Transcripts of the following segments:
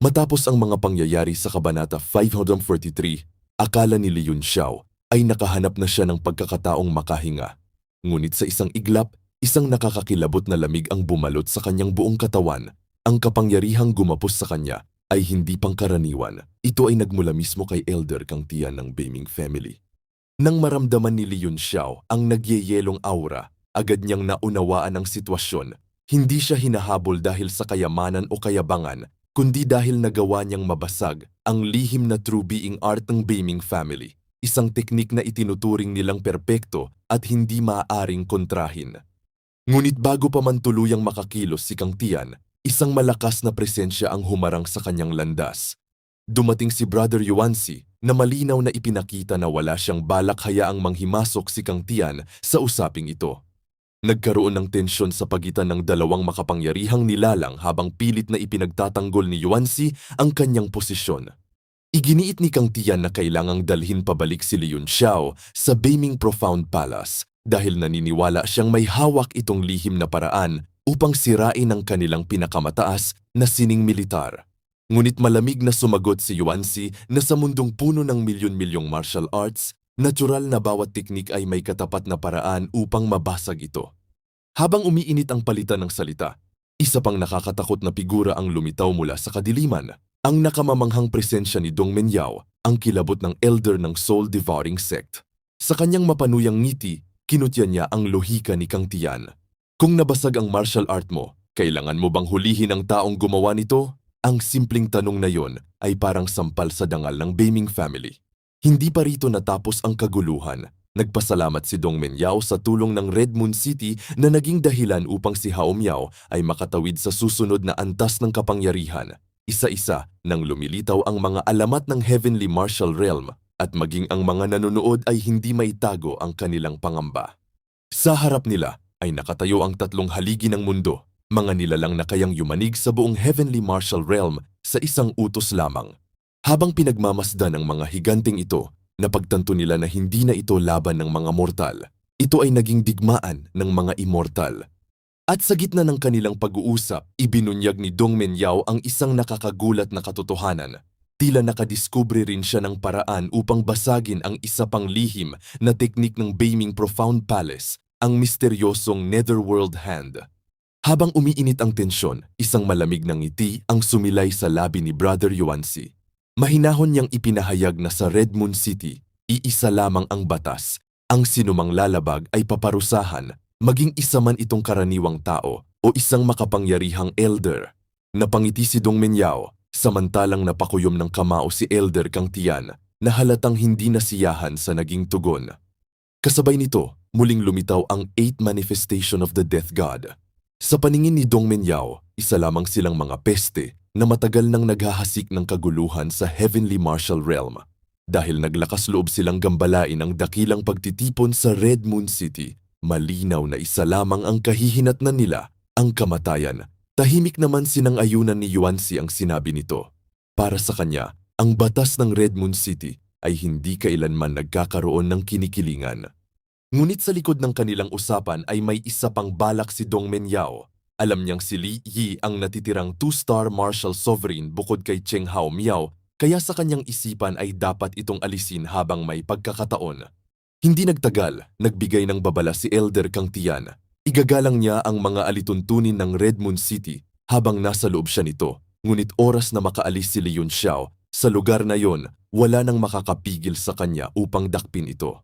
Matapos ang mga pangyayari sa Kabanata 543, akala ni Li Yunxiao ay nakahanap na siya ng pagkakataong makahinga. Ngunit sa isang iglap, isang nakakakilabot na lamig ang bumalot sa kanyang buong katawan. Ang kapangyarihang gumapos sa kanya ay hindi pangkaraniwan. Ito ay nagmula mismo kay Elder Kang Tian ng Beiming family. Nang maramdaman ni Li Yunxiao ang nagyeyelong aura, agad niyang naunawaan ang sitwasyon. Hindi siya hinahabol dahil sa kayamanan o kayabangan, kundi dahil nagawa niyang mabasag ang lihim na true being art ng Beiming family, isang teknik na itinuturing nilang perpekto at hindi maaaring kontrahin. Ngunit bago pa man tuluyang makakilos si Kang Tian, isang malakas na presensya ang humarang sa kanyang landas. Dumating si Brother Yuanzi na malinaw na ipinakita na wala siyang balak hayaang manghimasok si Kang Tian sa usaping ito. Nagkaroon ng tensyon sa pagitan ng dalawang makapangyarihang nilalang habang pilit na ipinagtatanggol ni Yuanzi ang kanyang posisyon. Iginiit ni Kang Tian na kailangang dalhin pabalik si Li Yunxiao sa Beiming Profound Palace dahil naniniwala siyang may hawak itong lihim na paraan upang sirain ang kanilang pinakamataas na sining militar. Ngunit malamig na sumagot si Yuanzi na sa mundong puno ng milyon-milyong martial arts, natural na bawat teknik ay may katapat na paraan upang mabasag ito. Habang umiinit ang palitan ng salita, isa pang nakakatakot na figura ang lumitaw mula sa kadiliman. Ang nakamamanghang presensya ni Dong Menyao, ang kilabot ng elder ng Soul Devouring Sect. Sa kanyang mapanuyang ngiti, kinutya niya ang lohika ni Kang Tian. Kung nabasag ang martial art mo, kailangan mo bang hulihin ang taong gumawa nito? Ang simpleng tanong na yon ay parang sampal sa dangal ng Beiming family. Hindi pa rito natapos ang kaguluhan. Nagpasalamat si Dong Menyao sa tulong ng Red Moon City na naging dahilan upang si Hao Miao ay makatawid sa susunod na antas ng kapangyarihan. Isa-isa nang lumilitaw ang mga alamat ng Heavenly Martial Realm at maging ang mga nanonood ay hindi maitago ang kanilang pangamba. Sa harap nila ay nakatayo ang tatlong haligi ng mundo, mga nilalang na kayang yumanig sa buong Heavenly Martial Realm sa isang utos lamang. Habang pinagmamasdan ng mga higanting ito, napagtanto nila na hindi na ito laban ng mga mortal. Ito ay naging digmaan ng mga immortal. At sa gitna ng kanilang pag-uusap, ibinunyag ni Dong Menyao ang isang nakakagulat na katotohanan. Tila nakadiskubre rin siya ng paraan upang basagin ang isa pang lihim na teknik ng Beiming Profound Palace, ang misteryosong Netherworld Hand. Habang umiinit ang tensyon, isang malamig na ngiti ang sumilay sa labi ni Brother Yuanzi. Mahinahon niyang ipinahayag na sa Red Moon City, iisa lamang ang batas. Ang sinumang lalabag ay paparusahan, maging isa man itong karaniwang tao o isang makapangyarihang elder. Napangiti si Dong Menyao, samantalang napakuyom ng kamao si Elder Kang Tian na halatang hindi nasiyahan sa naging tugon. Kasabay nito, muling lumitaw ang 8 Manifestation of the Death God. Sa paningin ni Dong Menyao, isa lamang silang mga peste na matagal nang naghahasik ng kaguluhan sa Heavenly Martial Realm. Dahil naglakas loob silang gambalain ang dakilang pagtitipon sa Red Moon City, malinaw na isa lamang ang kahihinatnan nila, ang kamatayan. Tahimik naman sinang-ayunan ni Yuanzi ang sinabi nito. Para sa kanya, ang batas ng Red Moon City ay hindi kailanman nagkakaroon ng kinikilingan. Ngunit sa likod ng kanilang usapan ay may isa pang balak si Dong Menyao. Alam niyang si Li Yi ang natitirang 2-star martial sovereign bukod kay Cheng Hao Miao, kaya sa kanyang isipan ay dapat itong alisin habang may pagkakataon. Hindi nagtagal, nagbigay ng babala si Elder Kang Tian. Igagalang niya ang mga alituntunin ng Red Moon City habang nasa loob siya nito. Ngunit oras na makaalis si Li Yunxiao, sa lugar na yon, wala nang makakapigil sa kanya upang dakpin ito.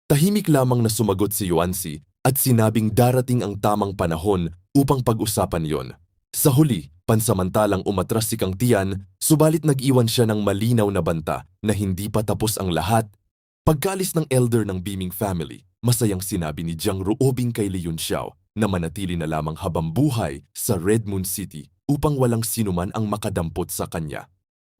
Tahimik lamang na sumagot si Yuanzi at sinabing darating ang tamang panahon upang pag-usapan yon. Sa huli, pansamantalang umatras si Kang Tian, subalit nag-iwan siya ng malinaw na banta na hindi pa tapos ang lahat. Pagkaalis ng elder ng Beiming family, masayang sinabi ni Jiang Ruobing kay Li Yunxiao na manatili na lamang habang buhay sa Red Moon City upang walang sinuman ang makadampot sa kanya.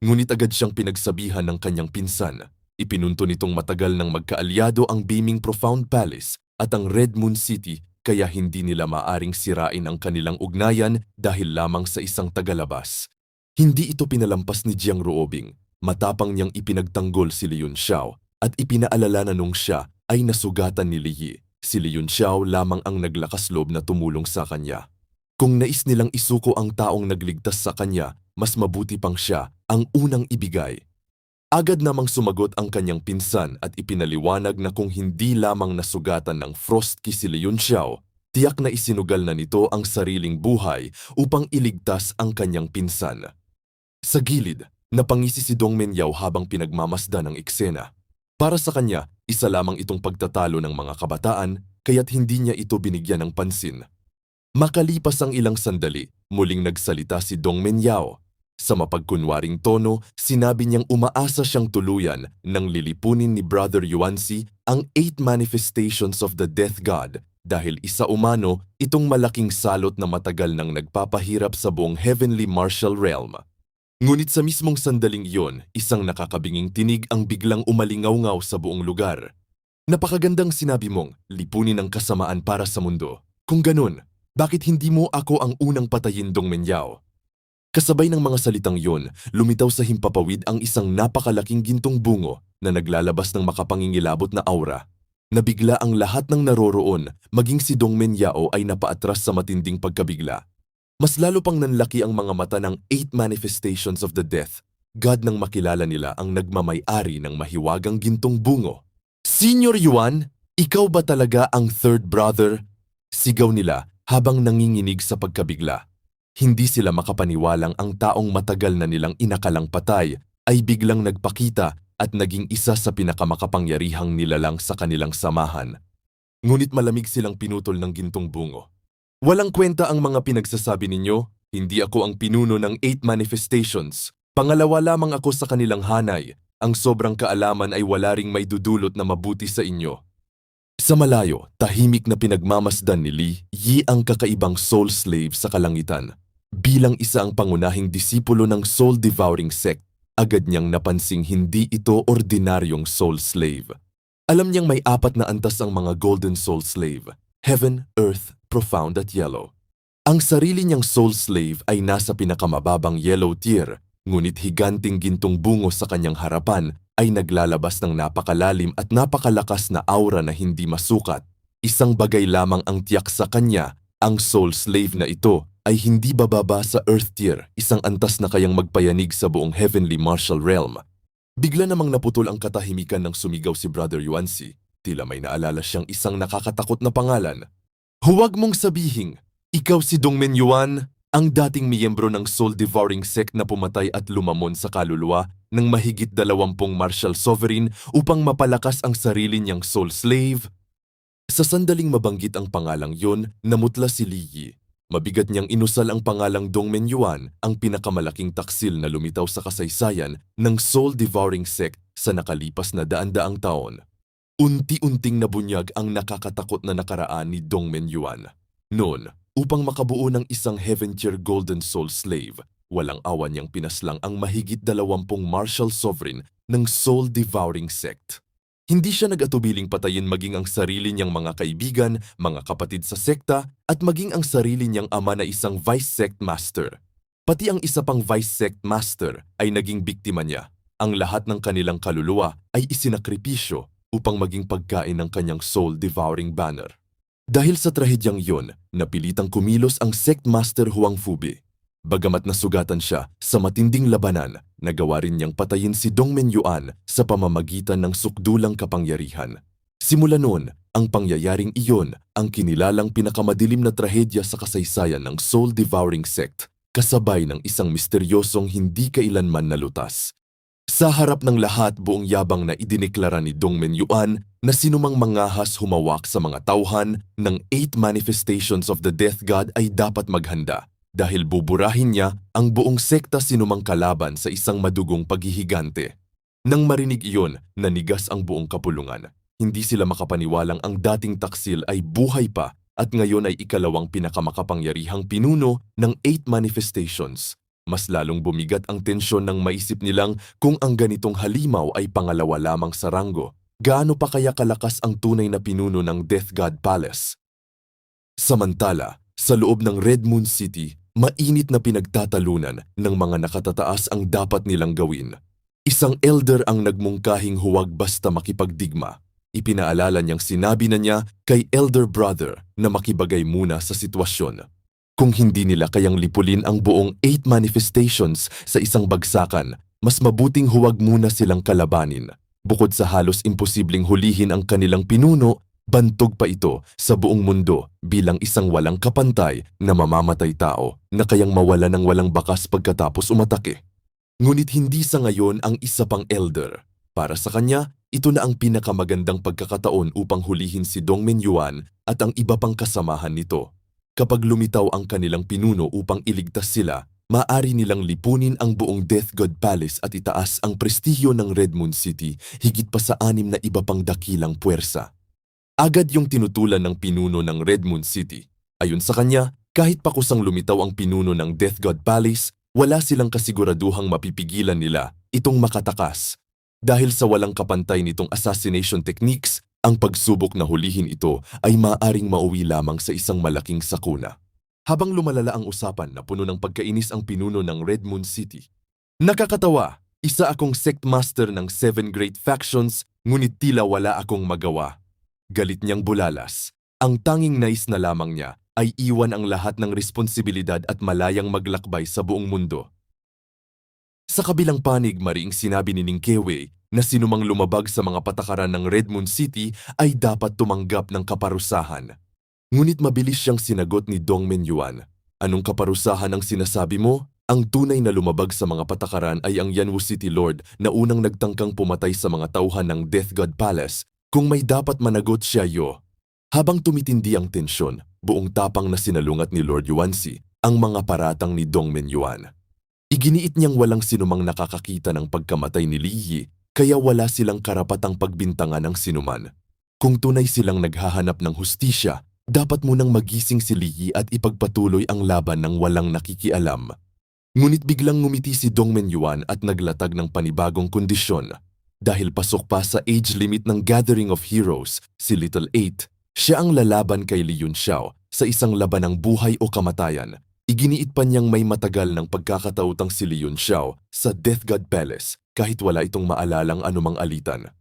Ngunit agad siyang pinagsabihan ng kanyang pinsan. Ipinunto nitong matagal nang magkaalyado ang Beiming Profound Palace at ang Red Moon City kaya hindi nila maaring sirain ang kanilang ugnayan dahil lamang sa isang tagalabas. Hindi ito pinalampas ni Jiang Ruobing. Matapang niyang ipinagtanggol si Li Yunxiao at ipinaalala na nung siya ay nasugatan ni Li Yi. Si Li Yunxiao lamang ang naglakas loob na tumulong sa kanya. Kung nais nilang isuko ang taong nagligtas sa kanya, mas mabuti pang siya ang unang ibigay. Agad namang sumagot ang kanyang pinsan at ipinaliwanag na kung hindi lamang nasugatan ng Frostki si Leon Xiao, tiyak na isinugal na nito ang sariling buhay upang iligtas ang kanyang pinsan. Sa gilid, napangisi si Dongmen Yao habang pinagmamasdan ng eksena. Para sa kanya, isa lamang itong pagtatalo ng mga kabataan, kaya't hindi niya ito binigyan ng pansin. Makalipas ang ilang sandali, muling nagsalita si Dongmen Yao. Sa mapagkunwaring tono, sinabi niyang umaasa siyang tuluyan nang lilipunin ni Brother Yuanzi ang 8 manifestations of the Death God dahil isa umano itong malaking salot na matagal nang nagpapahirap sa buong Heavenly Martial Realm. Ngunit sa mismong sandaling iyon, isang nakakabinging tinig ang biglang umalingaw-ngaw sa buong lugar. Napakagandang sinabi mong lipunin ang kasamaan para sa mundo. Kung ganun, bakit hindi mo ako ang unang patayin, Dongmen Yao? Kasabay ng mga salitang yon, lumitaw sa himpapawid ang isang napakalaking gintong bungo na naglalabas ng makapangingilabot na aura. Nabigla ang lahat ng naroroon, maging si Dongmen Yao ay napaatras sa matinding pagkabigla. Mas lalo pang nanlaki ang mga mata ng 8 manifestations of the death, God nang makilala nila ang nagmamay-ari ng mahiwagang gintong bungo. Senior Yuan, ikaw ba talaga ang third brother? Sigaw nila habang nanginginig sa pagkabigla. Hindi sila makapaniwalang ang taong matagal na nilang inakalang patay ay biglang nagpakita at naging isa sa pinakamakapangyarihang nilalang sa kanilang samahan. Ngunit malamig silang pinutol ng gintong bungo. Walang kwenta ang mga pinagsasabi ninyo, hindi ako ang pinuno ng 8 manifestations. Pangalawa lamang ako sa kanilang hanay, ang sobrang kaalaman ay wala ring may dudulot na mabuti sa inyo. Sa malayo, tahimik na pinagmamasdan ni Li Yi ang kakaibang soul slave sa kalangitan. Bilang isa ang pangunahing disipulo ng soul-devouring sect, agad niyang napansing hindi ito ordinaryong soul slave. Alam niyang may 4 na antas ang mga golden soul slave, Heaven, Earth, Profound at Yellow. Ang sarili niyang soul slave ay nasa pinakamababang yellow tier, ngunit higanting gintong bungo sa kanyang harapan ay naglalabas ng napakalalim at napakalakas na aura na hindi masukat. Isang bagay lamang ang tiyak sa kanya, ang soul slave na ito ay hindi bababa sa Earth tier, isang antas na kayang magpayanig sa buong Heavenly Martial Realm. Bigla namang naputol ang katahimikan ng sumigaw si Brother Yuanzi. Tila may naalala siyang isang nakakatakot na pangalan. Huwag mong sabihing, ikaw si Dongmen Yuan, ang dating miyembro ng soul-devouring sect na pumatay at lumamon sa kaluluwa ng mahigit 20 martial sovereign upang mapalakas ang sarili niyang soul slave. Sa sandaling mabanggit ang pangalang yon, namutla si Li Yi. Mabigat niyang inusal ang pangalang Dongmen Yuan, ang pinakamalaking taksil na lumitaw sa kasaysayan ng soul-devouring sect sa nakalipas na daan-daang taon. Unti-unting nabunyag ang nakakatakot na nakaraan ni Dongmen Yuan. Noon, upang makabuo ng isang heaven-tier golden soul slave, walang awa niyang pinaslang ang mahigit 20 martial sovereign ng soul-devouring sect. Hindi siya nag-atubiling patayin maging ang sarili niyang mga kaibigan, mga kapatid sa sekta, at maging ang sarili niyang ama na isang vice sect master. Pati ang isa pang vice sect master ay naging biktima niya. Ang lahat ng kanilang kaluluwa ay isinakripisyo upang maging pagkain ng kanyang soul-devouring banner. Dahil sa trahedyang yon, napilitang kumilos ang sect master Huang Fubi. Bagamat nasugatan siya sa matinding labanan, nagawa rin niyang patayin si Dongmen Yuan sa pamamagitan ng sukdulang kapangyarihan. Simula noon, ang pangyayaring iyon ang kinilalang pinakamadilim na trahedya sa kasaysayan ng soul-devouring sect, kasabay ng isang misteryosong hindi kailanman nalutas. Sa harap ng lahat, buong yabang na idineklara ni Dongmen Yuan na sinumang mangahas humawak sa mga tauhan ng 8 manifestations of the Death God ay dapat maghanda dahil buburahin niya ang buong sekta sinumang kalaban sa isang madugong paghihigante. Nang marinig iyon, nanigas ang buong kapulungan. Hindi sila makapaniwalang ang dating taksil ay buhay pa at ngayon ay ikalawang pinakamakapangyarihang pinuno ng 8 manifestations. Mas lalong bumigat ang tensyon nang maisip nilang kung ang ganitong halimaw ay pangalawa lamang sa ranggo, gaano pa kaya kalakas ang tunay na pinuno ng Death God Palace? Samantala, sa loob ng Red Moon City, mainit na pinagtatalunan ng mga nakatataas ang dapat nilang gawin. Isang elder ang nagmungkahing huwag basta makipagdigma. Ipinaalala niyang sinabi na niya kay elder brother na makibagay muna sa sitwasyon. Kung hindi nila kayang lipulin ang buong 8 manifestations sa isang bagsakan, mas mabuting huwag muna silang kalabanin. Bukod sa halos imposibleng hulihin ang kanilang pinuno, bantog pa ito sa buong mundo bilang isang walang kapantay na mamamatay tao na kayang mawala ng walang bakas pagkatapos umatake. Ngunit hindi sa ngayon ang isa pang elder. Para sa kanya, ito na ang pinakamagandang pagkakataon upang hulihin si Dongmen Yuan at ang iba pang kasamahan nito. Kapag lumitaw ang kanilang pinuno upang iligtas sila, maaari nilang lipunin ang buong Death God Palace at itaas ang prestihyo ng Red Moon City higit pa sa 6 na iba pang dakilang puwersa. Agad yung tinutulan ng pinuno ng Red Moon City. Ayon sa kanya, kahit pa kusang lumitaw ang pinuno ng Death God Palace, wala silang kasiguraduhang mapipigilan nila itong makatakas. Dahil sa walang kapantay nitong assassination techniques, ang pagsubok na hulihin ito ay maaaring mauwi lamang sa isang malaking sakuna. Habang lumalala ang usapan na puno ng pagkainis ang pinuno ng Red Moon City. Nakakatawa, isa akong sect master ng 7 great factions, ngunit tila wala akong magawa. Galit niyang bulalas. Ang tanging nais na lamang niya ay iwan ang lahat ng responsibilidad at malayang maglakbay sa buong mundo. Sa kabilang panig, mariing sinabi ni Ning Kewei na sinumang lumabag sa mga patakaran ng Red Moon City ay dapat tumanggap ng kaparusahan. Ngunit mabilis siyang sinagot ni Dongmen Yuan. Anong kaparusahan ang sinasabi mo? Ang tunay na lumabag sa mga patakaran ay ang Yanwu City Lord na unang nagtangkang pumatay sa mga tauhan ng Death God Palace. Kung may dapat managot siya Habang tumitindi ang tensyon, buong tapang na sinalungat ni Lord Yuanzi ang mga paratang ni Dongmen Yuan. Iginiit niyang walang sinumang nakakakita ng pagkamatay ni Li Yi, kaya wala silang karapatang pagbintangan ng sinuman. Kung tunay silang naghahanap ng hustisya, dapat munang magising si Li Yi at ipagpatuloy ang laban ng walang nakikialam. Ngunit biglang ngumiti si Dongmen Yuan at naglatag ng panibagong kondisyon. Dahil pasok pa sa age limit ng Gathering of Heroes, si Little 8, siya ang lalaban kay Li Yunxiao sa isang labanang buhay o kamatayan. Iginiit pa niyang may matagal ng pagkakatautang si Li Yunxiao sa Death God Palace kahit wala itong maalalang anumang alitan.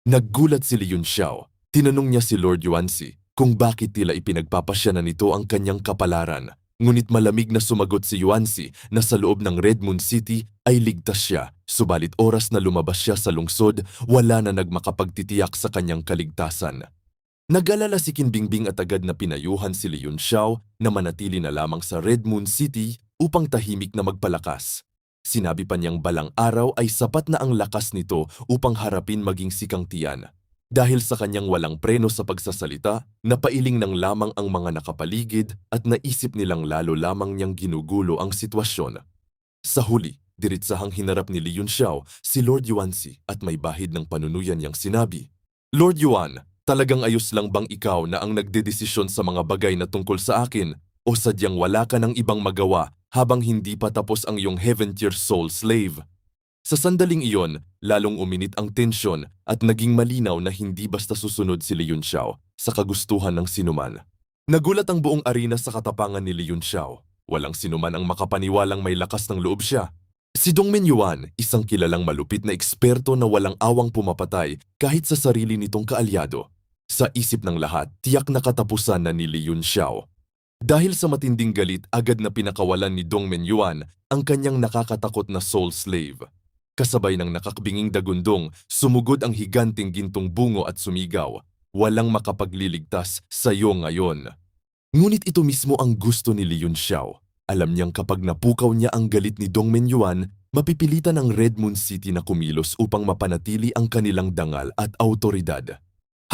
Naggulat si Li Yunxiao. Tinanong niya si Lord Yuanzi kung bakit tila ipinagpapasya na nito ang kanyang kapalaran. Ngunit malamig na sumagot si Yuanzi na sa loob ng Red Moon City ay ligtas siya, subalit oras na lumabas siya sa lungsod, wala na nagmakapagtitiyak sa kanyang kaligtasan. Nag-alala si Qin Bingbing at agad na pinayuhan si Li Yunxiao na manatili na lamang sa Red Moon City upang tahimik na magpalakas. Sinabi pa niyang balang araw ay sapat na ang lakas nito upang harapin maging sikang tiyan. Dahil sa kanyang walang preno sa pagsasalita, napailing ng lamang ang mga nakapaligid at naisip nilang lalo lamang niyang ginugulo ang sitwasyon. Sa huli, diritsahang hinarap ni Li Yunxiao si Lord Yuanzi at may bahid ng panunuyan niyang sinabi, "Lord Yuan, talagang ayos lang bang ikaw na ang nagdedesisyon sa mga bagay na tungkol sa akin o sadyang wala ka ng ibang magawa habang hindi pa tapos ang iyong Heaven-tier soul slave?" Sa sandaling iyon, lalong uminit ang tensyon at naging malinaw na hindi basta susunod si Li Yunxiao sa kagustuhan ng sinuman. Nagulat ang buong arena sa katapangan ni Li Yunxiao. Walang sinuman ang makapaniwalang may lakas ng loob siya. Si Dongmen Yuan, isang kilalang malupit na eksperto na walang awang pumapatay kahit sa sarili nitong kaalyado. Sa isip ng lahat, tiyak na katapusan na ni Li Yunxiao. Dahil sa matinding galit, agad na pinakawalan ni Dongmen Yuan ang kanyang nakakatakot na soul slave. Kasabay ng nakakbinging dagundong, sumugod ang higanting gintong bungo at sumigaw, "Walang makapagliligtas sa iyo ngayon." Ngunit ito mismo ang gusto ni Li Yunxiao. Alam niyang kapag napukaw niya ang galit ni Dongmen Yuan, mapipilitan ang Red Moon City na kumilos upang mapanatili ang kanilang dangal at autoridad.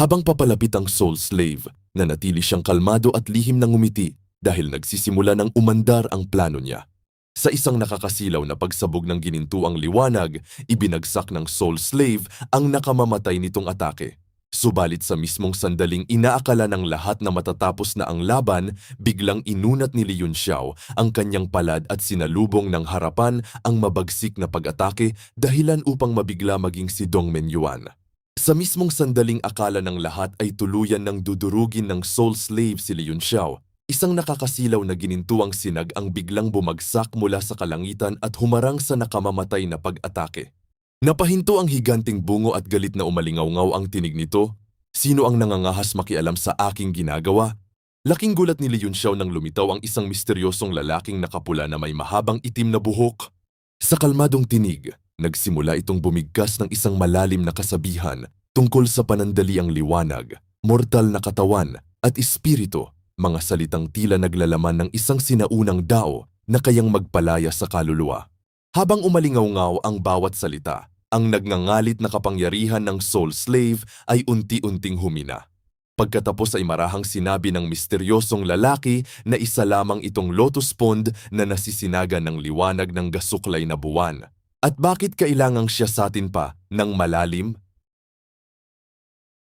Habang papalapit ang soul slave, nanatili siyang kalmado at lihim na ngumiti dahil nagsisimula ng umandar ang plano niya. Sa isang nakakasilaw na pagsabog ng ginintuang liwanag, ibinagsak ng soul slave ang nakamamatay nitong atake. Subalit sa mismong sandaling inaakala ng lahat na matatapos na ang laban, biglang inunat ni Li Yunxiao ang kanyang palad at sinalubong ng harapan ang mabagsik na pag-atake dahilan upang mabigla maging si Dongmen Yuan. Sa mismong sandaling akala ng lahat ay tuluyan ng dudurugin ng soul slave si Li Yunxiao, isang nakakasilaw na ginintuang sinag ang biglang bumagsak mula sa kalangitan at humarang sa nakamamatay na pag-atake. Napahinto ang higanting bungo at galit na umalingaw-ngaw ang tinig nito. "Sino ang nangangahas makialam sa aking ginagawa?" Laking gulat ni Li Yunxiao nang lumitaw ang isang misteryosong lalaking nakapula na may mahabang itim na buhok. Sa kalmadong tinig, nagsimula itong bumigkas ng isang malalim na kasabihan tungkol sa panandaliang liwanag, mortal na katawan at espiritu, mga salitang tila naglalaman ng isang sinaunang dao na kayang magpalaya sa kaluluwa. Habang umalingaw-ngaw ang bawat salita, ang nagngangalit na kapangyarihan ng Soul Slave ay unti-unting humina. Pagkatapos ay marahang sinabi ng misteryosong lalaki na isa lamang itong lotus pond na nasisinaga ng liwanag ng gasuklay na buwan. At bakit kailangang siya satin pa ng malalim